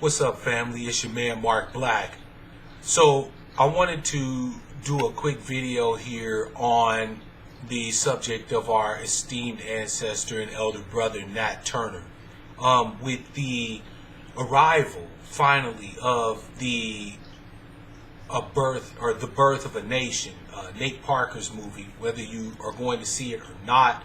What's up, family? It's your man Mark Black. So I wanted to do a quick video here on the subject of our esteemed ancestor and elder brother Nat Turner. With the arrival, finally, of the birth of a nation, Nate Parker's movie, whether you are going to see it or not,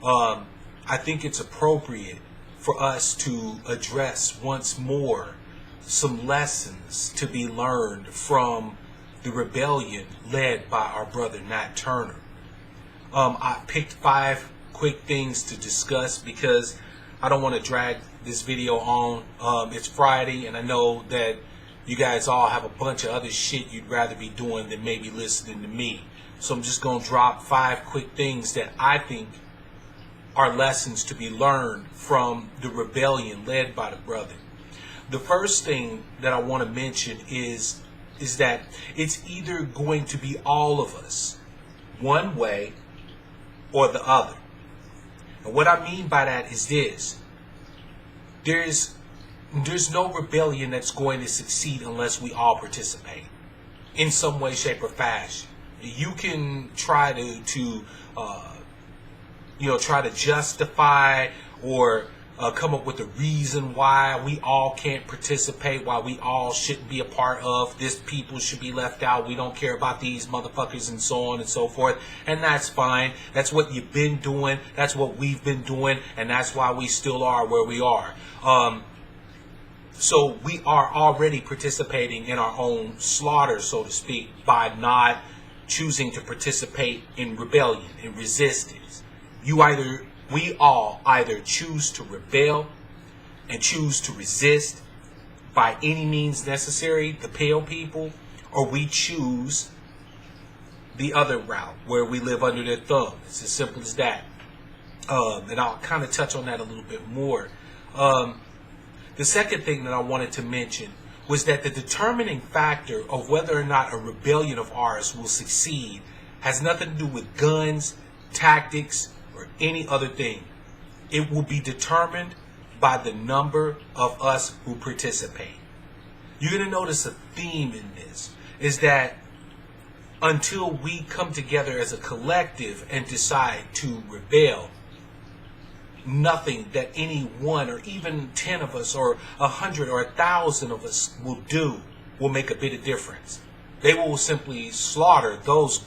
I think it's appropriate for us to address once more some lessons to be learned from the rebellion led by our brother Nat Turner. I picked 5 quick things to discuss because I don't want to drag this video on. It's Friday, and I know that you guys all have a bunch of other shit you'd rather be doing than maybe listening to me. So I'm just going to drop 5 quick things that I think are lessons to be learned from the rebellion led by the brother. The first thing that I want to mention is that it's either going to be all of us, one way or the other. And what I mean by that is this: there's no rebellion that's going to succeed unless we all participate in some way, shape, or fashion. You can try to try to justify or come up with a reason why we all can't participate, why we all shouldn't be a part of this, people should be left out, we don't care about these motherfuckers, and so on and so forth. And that's fine. That's what you've been doing. That's what we've been doing. And that's why we still are where we are. So we are already participating in our own slaughter, so to speak, by not choosing to participate in rebellion, in resistance. We all either choose to rebel and choose to resist by any means necessary, the pale people, or we choose the other route where we live under their thumb. It's as simple as that. And I'll kind of touch on that a little bit more. The second thing that I wanted to mention was that the determining factor of whether or not a rebellion of ours will succeed has nothing to do with guns, tactics, or any other thing. It will be determined by the number of us who participate. You're going to notice a theme in this, is that until we come together as a collective and decide to rebel, nothing that any one or even 10 of us or 100 or 1,000 of us will do will make a bit of difference. They will simply slaughter those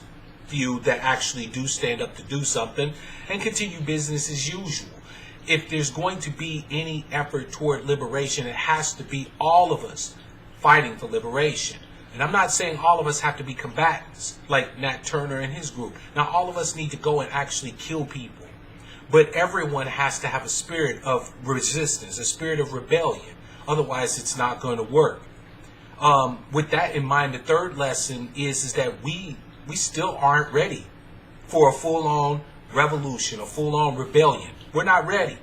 few that actually do stand up to do something and continue business as usual. If there's going to be any effort toward liberation, it has to be all of us fighting for liberation. And I'm not saying all of us have to be combatants like Nat Turner and his group. Now, all of us need to go and actually kill people. But everyone has to have a spirit of resistance, a spirit of rebellion. Otherwise, it's not going to work. With that in mind, the third lesson is that we still aren't ready for a full-on revolution, a full-on rebellion. We're not ready.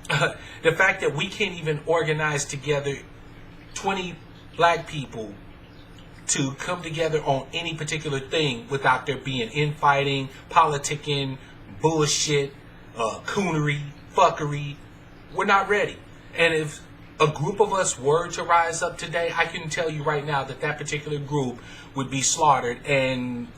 The fact that we can't even organize together 20 black people to come together on any particular thing without there being infighting, politicking, bullshit, coonery, fuckery, we're not ready. And if a group of us were to rise up today, I can tell you right now that that particular group would be slaughtered, and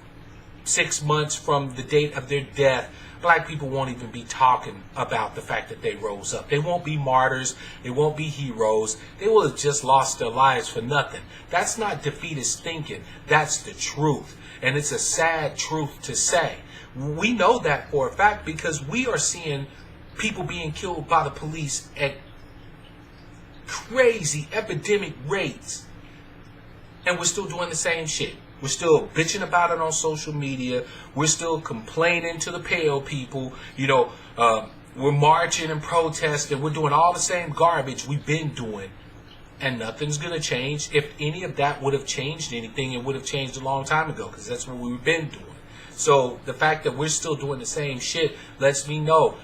6 months from the date of their death, black people won't even be talking about the fact that they rose up. They won't be martyrs. They won't be heroes. They will have just lost their lives for nothing. That's not defeatist thinking. That's the truth. And it's a sad truth to say. We know that for a fact because we are seeing people being killed by the police at crazy epidemic rates. And we're still doing the same shit. We're still bitching about it on social media. We're still complaining to the pale people. We're marching and protesting. We're doing all the same garbage we've been doing. And nothing's going to change. If any of that would have changed anything, it would have changed a long time ago because that's what we've been doing. So the fact that we're still doing the same shit lets me know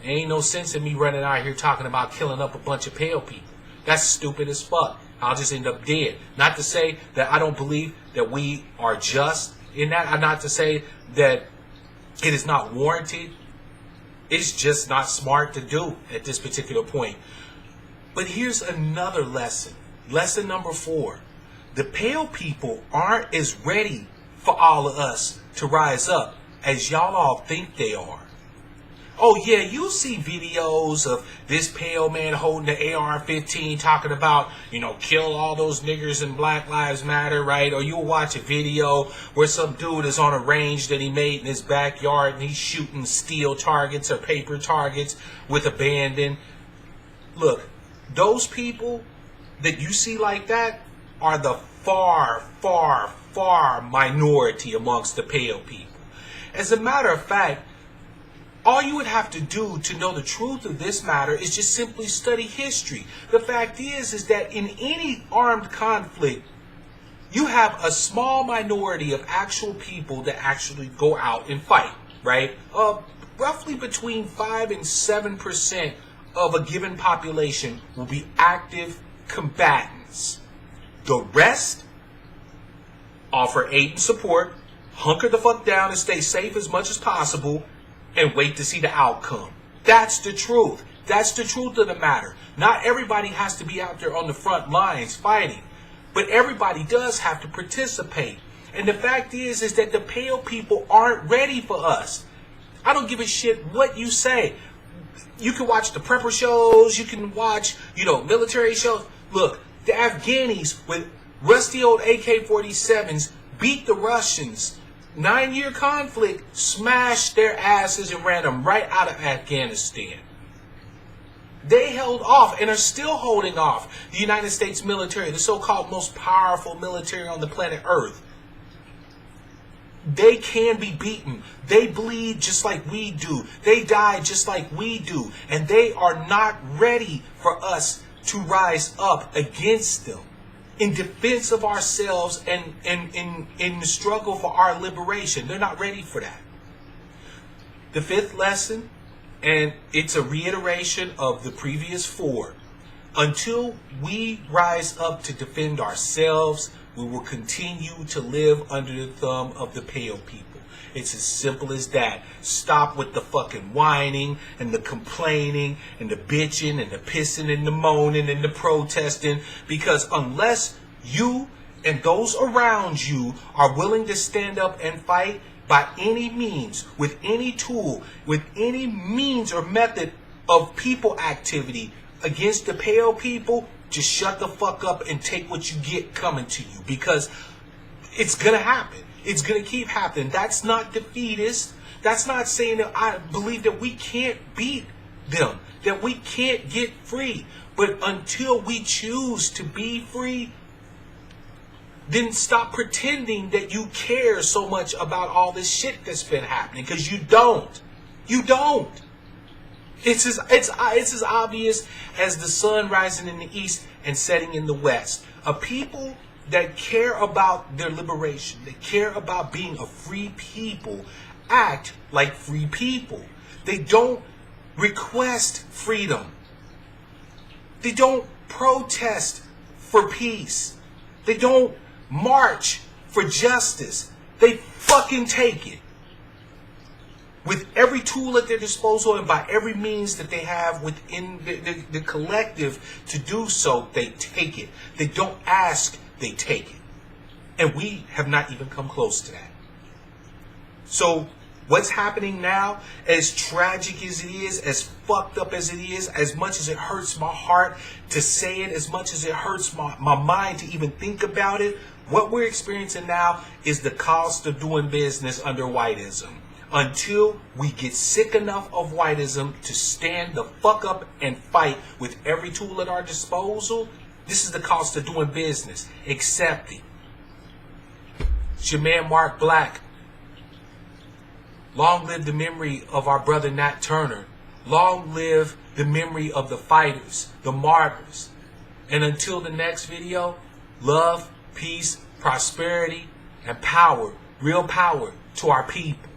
there ain't no sense in me running out here talking about killing up a bunch of pale people. That's stupid as fuck. I'll just end up dead. Not to say that I don't believe that we are just in that. Not to say that it is not warranted. It's just not smart to do at this particular point. But here's another lesson Lesson number 4. The pale people aren't as ready for all of us to rise up as y'all all think they are. Oh yeah, you'll see videos of this pale man holding the AR-15 talking about, kill all those niggers and Black Lives Matter, right? Or you'll watch a video where some dude is on a range that he made in his backyard and he's shooting steel targets or paper targets with abandon. Look, those people that you see like that are the far, far, far minority amongst the pale people. As a matter of fact, all you would have to do to know the truth of this matter is just simply study history. The fact is that in any armed conflict, you have a small minority of actual people that actually go out and fight, right? Roughly between 5 and 7% of a given population will be active combatants. The rest offer aid and support, hunker the fuck down and stay safe as much as possible, and wait to see the outcome. That's the truth. That's the truth of the matter. Not everybody has to be out there on the front lines fighting, but everybody does have to participate. And the fact is that the pale people aren't ready for us. I don't give a shit what you say. You can watch the prepper shows, you can watch, military shows. Look, the Afghanis with rusty old AK-47s beat the Russians. 9-year conflict, smashed their asses and ran them right out of Afghanistan. They held off and are still holding off the United States military, the so-called most powerful military on the planet Earth. They can be beaten. They bleed just like we do. They die just like we do. And they are not ready for us to rise up against them in defense of ourselves and in the struggle for our liberation. They're not ready for that. The 5th lesson, and it's a reiteration of the previous 4. Until we rise up to defend ourselves, we will continue to live under the thumb of the pale people. It's as simple as that. Stop with the fucking whining and the complaining and the bitching and the pissing and the moaning and the protesting, because unless you and those around you are willing to stand up and fight by any means, with any tool, with any means or method of people activity against the pale people, just shut the fuck up and take what you get coming to you, because it's going to happen. It's going to keep happening. That's not defeatist. That's not saying that I believe that we can't beat them, that we can't get free. But until we choose to be free, then stop pretending that you care so much about all this shit that's been happening, because you don't. You don't. It's as obvious as the sun rising in the east and setting in the west. A people that care about their liberation, that care about being a free people, act like free people. They don't request freedom. They don't protest for peace. They don't march for justice. They fucking take it. With every tool at their disposal and by every means that they have within the collective to do so, they take it. They don't ask, they take it. And we have not even come close to that. So what's happening now, as tragic as it is, as fucked up as it is, as much as it hurts my heart to say it, as much as it hurts my mind to even think about it, what we're experiencing now is the cost of doing business under whiteism. Until we get sick enough of whiteism to stand the fuck up and fight with every tool at our disposal, this is the cost of doing business. Accept it. It's your man Mark Black. Long live the memory of our brother Nat Turner. Long live the memory of the fighters, the martyrs. And until the next video, love, peace, prosperity, and power, real power to our people.